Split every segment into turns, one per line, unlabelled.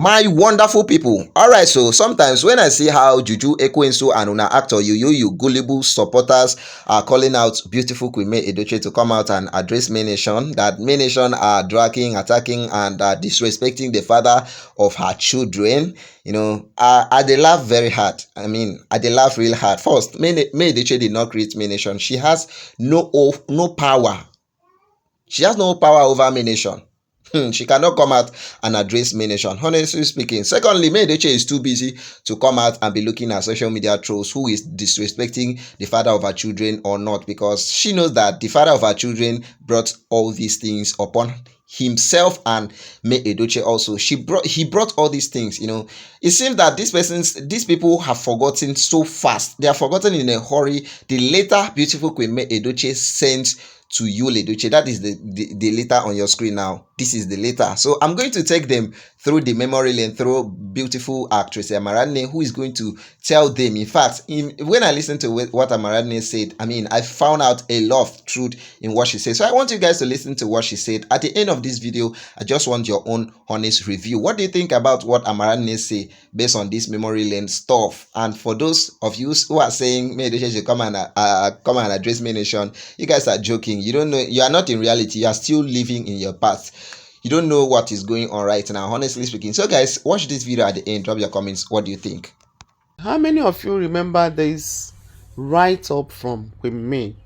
My wonderful people. Alright, so sometimes when I see how Juju Ekwensu and Una actor you gullible supporters are calling out beautiful Queen May Edochie to come out and address May Nation, that May Nation are dragging, attacking, and disrespecting the father of her children, I they laugh very hard. I mean, I they laugh real hard. First, May Edochie did not create May Nation. She has no power. She has no power over May Nation. She cannot come out and address May Nation, honestly speaking. Secondly, May Yul is too busy to come out and be looking at social media trolls who is disrespecting the father of her children or not, because she knows that the father of her children brought all these things upon himself, and May Edochie also. He brought all these things. It seems that these people have forgotten so fast. They have forgotten in a hurry the letter beautiful Queen May Edochie sent to Yul Edochie. That is the letter on your screen now. This is the letter. So I'm going to take them through the memory lane through beautiful actress Amaradne, who is going to tell them. In fact, when I listened to what Amaradne said, I mean, I found out a lot of truth in what she said. So I want you guys to listen to what she said. At the end of this video, I just want your own honest review. What do you think about what Amaradne say based on this memory lane stuff? And for those of you who are saying May Edochie should come and address May Nation, you guys are joking. You don't know. You are not in reality. You are still living in your past. You don't know what is going on right now, honestly speaking. So guys, watch this video at the end. Drop your comments. What do you think?
How many of you remember this write-up from Queen May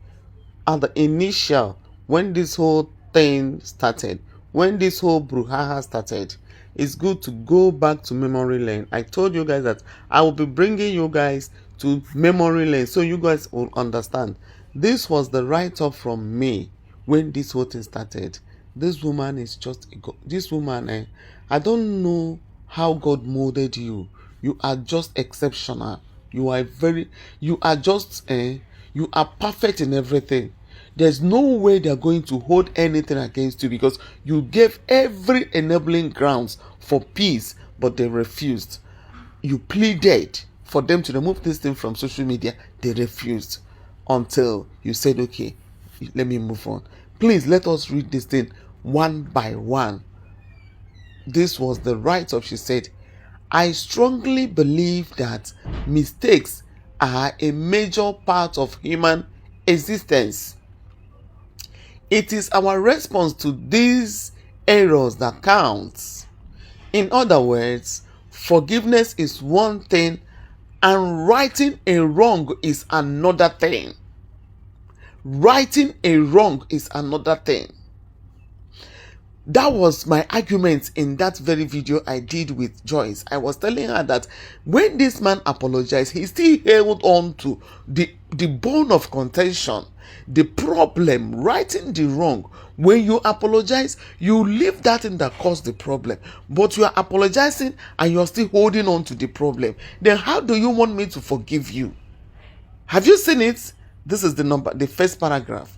at the initial, when this whole thing started, when this whole brouhaha started? It's good to go back to memory lane. I told you guys that I will be bringing you guys to memory lane so you guys will understand. This was the write-up from May when this whole thing started. This woman is just this woman. I don't know how God molded you. You are just exceptional. You are you are perfect in everything. There's no way they're going to hold anything against you, because you gave every enabling grounds for peace, but they refused. You pleaded for them to remove this thing from social media. They refused until you said, okay, let me move on. Please let us read this thing one by one. This was the write-up. She said, I strongly believe that mistakes are a major part of human existence. It is our response to these errors that counts. In other words, forgiveness is one thing and righting a wrong is another thing. Righting a wrong is another thing. That was my argument in that very video I did with Joyce. I was telling her that when this man apologized, he still held on to the bone of contention, the problem, righting the wrong. When you apologize, you leave that thing that caused the problem. But you are apologizing and you are still holding on to the problem. Then how do you want me to forgive you? Have you seen it? This is the first paragraph.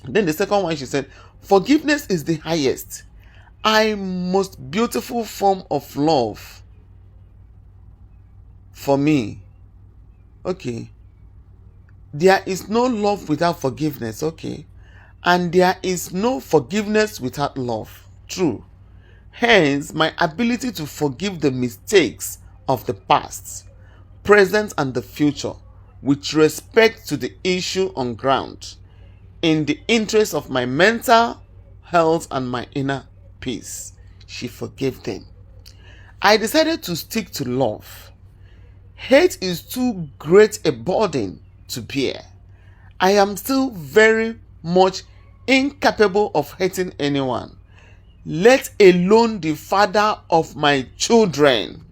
Then the second one, she said, forgiveness is the highest and most beautiful form of love for me. Okay. There is no love without forgiveness. Okay. And there is no forgiveness without love. True. Hence, my ability to forgive the mistakes of the past, present, and the future with respect to the issue on ground, in the interest of my mental health and my inner peace. She forgave them. I decided to stick to love. Hate is too great a burden to bear. I am still very much incapable of hating anyone, let alone the father of my children.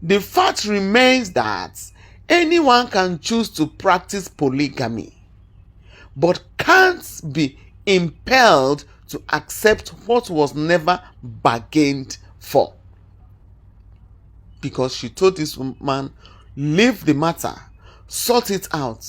The fact remains that anyone can choose to practice polygamy, but can't be impelled to accept what was never bargained for. Because she told this woman, leave the matter, sort it out,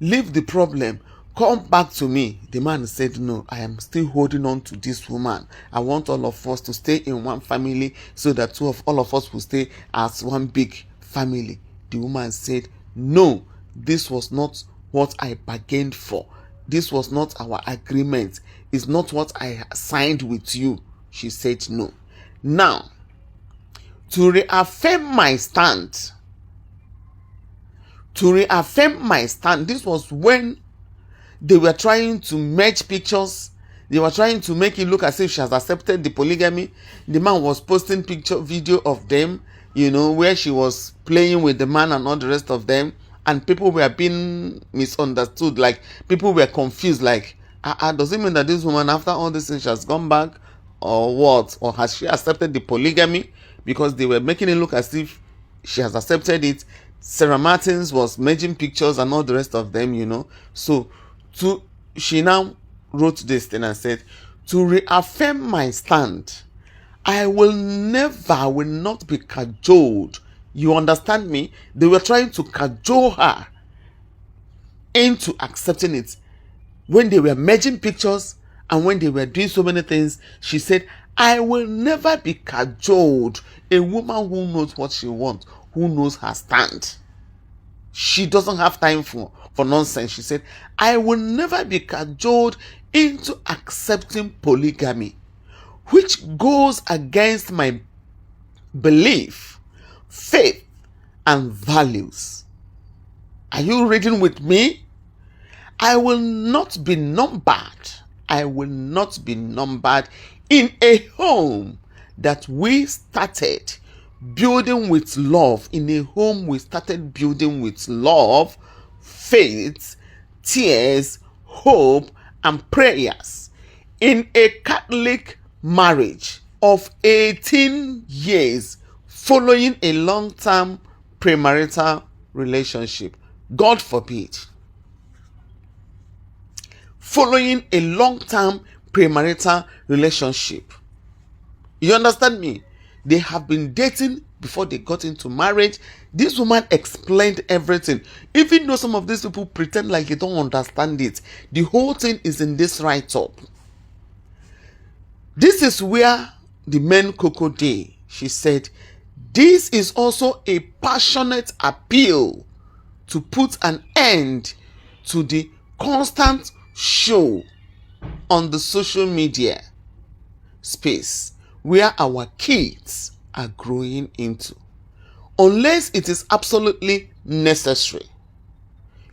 leave the problem, come back to me. The man said, no, I am still holding on to this woman. I want all of us to stay in one family so that all of us will stay as one big family. The woman said, no, this was not what I bargained for. This was not our agreement. It's not what I signed with you. She said no. Now, to reaffirm my stand, this was when they were trying to merge pictures. They were trying to make it look as if she has accepted the polygamy. The man was posting video of them, where she was playing with the man and all the rest of them. And people were being misunderstood. Like, people were confused. Like, does it mean that this woman, after all this things, she has gone back? Or what? Or has she accepted the polygamy? Because they were making it look as if she has accepted it. Sarah Martins was merging pictures and all the rest of them. So, she now wrote this thing and said, to reaffirm my stand, I will not be cajoled. You understand me? They were trying to cajole her into accepting it. When they were merging pictures and when they were doing so many things, she said, I will never be cajoled. A woman who knows what she wants, who knows her stand. She doesn't have time for nonsense. She said, I will never be cajoled into accepting polygamy, which goes against my belief, faith, and values. Are you reading with me? I will not be numbered. I will not be numbered in a home that we started building with love. In a home we started building with love, faith, tears, hope, and prayers. In a Catholic marriage of 18 years following a long-term premarital relationship. God forbid. Following a long-term premarital relationship. You understand me? They have been dating before they got into marriage. This woman explained everything. Even though some of these people pretend like they don't understand it, the whole thing is in this write-up. This is where the main cocoa day. She said, this is also a passionate appeal to put an end to the constant show on the social media space where our kids are growing into, unless it is absolutely necessary.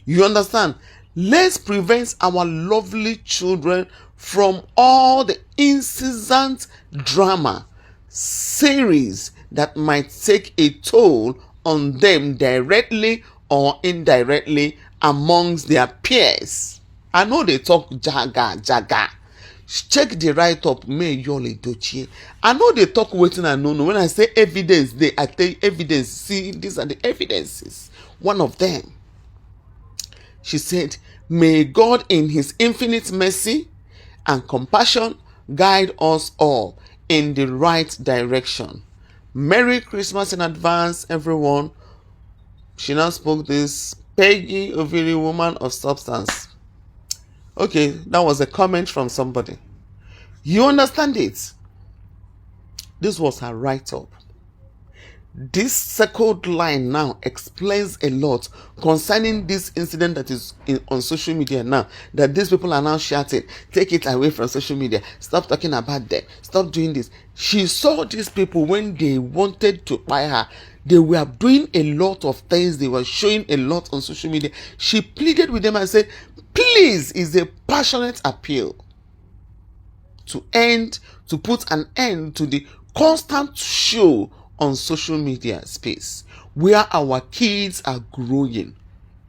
You understand? Let's prevent our lovely children from all the incessant drama series that might take a toll on them directly or indirectly amongst their peers. I know they talk jaga. Check the write-up, May Yul Edochie. I know they talk waiting and no. When I say evidence, I tell you evidence. See, these are the evidences. One of them. She said, may God in his infinite mercy and compassion guide us all in the right direction. Merry Christmas in advance, everyone. She now spoke this. Peggy Oviri, woman of substance. Okay, that was a comment from somebody. You understand it? This was her write-up. This circled line now explains a lot concerning this incident that is on social media now, that these people are now shouting, take it away from social media, stop talking about them, stop doing this. She saw these people when they wanted to buy her. They were doing a lot of things. They were showing a lot on social media. She pleaded with them and said, please, it's a passionate appeal to put an end to the constant show on social media space where our kids are growing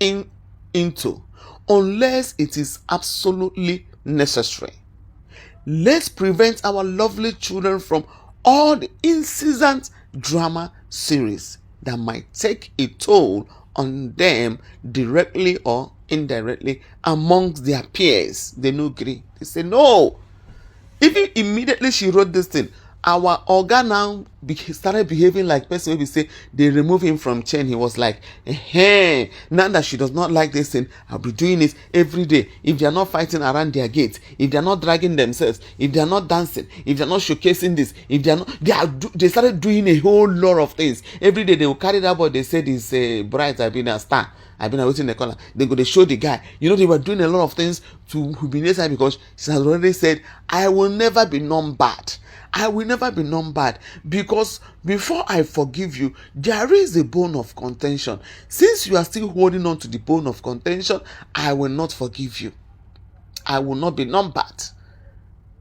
into, unless it is absolutely necessary. Let's prevent our lovely children from all the incessant drama series that might take a toll on them directly or indirectly amongst their peers. They no agree. They say no. Even immediately she wrote this thing, our Oga now started behaving like person maybe say they remove him from chain. He was like, hey, now that she does not like this thing, I'll be doing it every day. If they are not fighting around their gates, if they are not dragging themselves, if they are not dancing, if they are not showcasing this, if they are not, they started doing a whole lot of things. Every day they will carry that boy. They said he's a bright, I've been a star. I've been waiting in the corner. They go, they show the guy. They were doing a lot of things to humiliate her because she has already said, I will never be numbered. I will never be numbered, because before I forgive you, there is a bone of contention. Since you are still holding on to the bone of contention, I will not forgive you. I will not be numbered.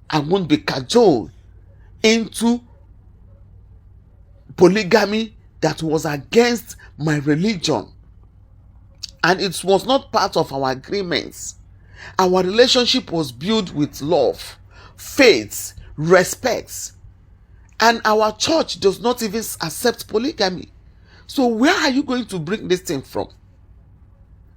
I won't be cajoled into polygamy that was against my religion, and it was not part of our agreements. Our relationship was built with love, faith, respect, and our church does not even accept polygamy. So where are you going to bring this thing from?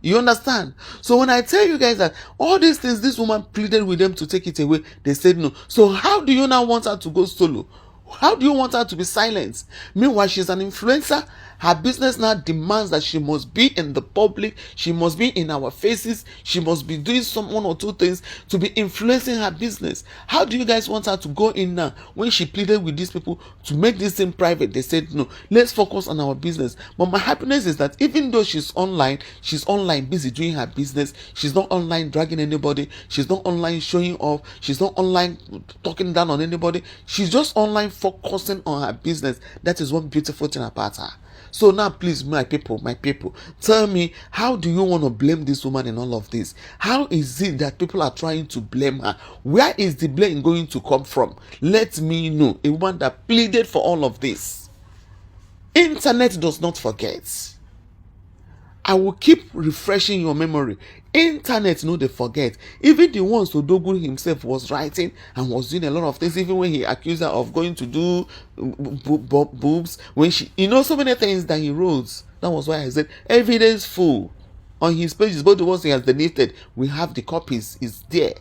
You understand? So when I tell you guys that all these things, this woman pleaded with them to take it away, they said no. So how do you now want her to go solo? How do you want her to be silent? Meanwhile, she's an influencer. Her business now demands that she must be in the public. She must be in our faces. She must be doing one or two things to be influencing her business. How do you guys want her to go in now? When she pleaded with these people to make this thing private, they said no, let's focus on our business. But my happiness is that even though she's online busy doing her business. She's not online dragging anybody. She's not online showing off. She's not online talking down on anybody. She's just online focusing on her business. That is one beautiful thing about her. So now, please, my people, tell me, how do you want to blame this woman in all of this? How is it that people are trying to blame her? Where is the blame going to come from? Let me know. A woman that pleaded for all of this. Internet does not forget. I will keep refreshing your memory. Internet, no, they forget. Even the ones Odogu himself was writing and was doing a lot of things, even when he accused her of going to do boobs, when she, so many things that he wrote. That was why I said evidence full on his pages, both the ones he has deleted. We have the copies, it's there.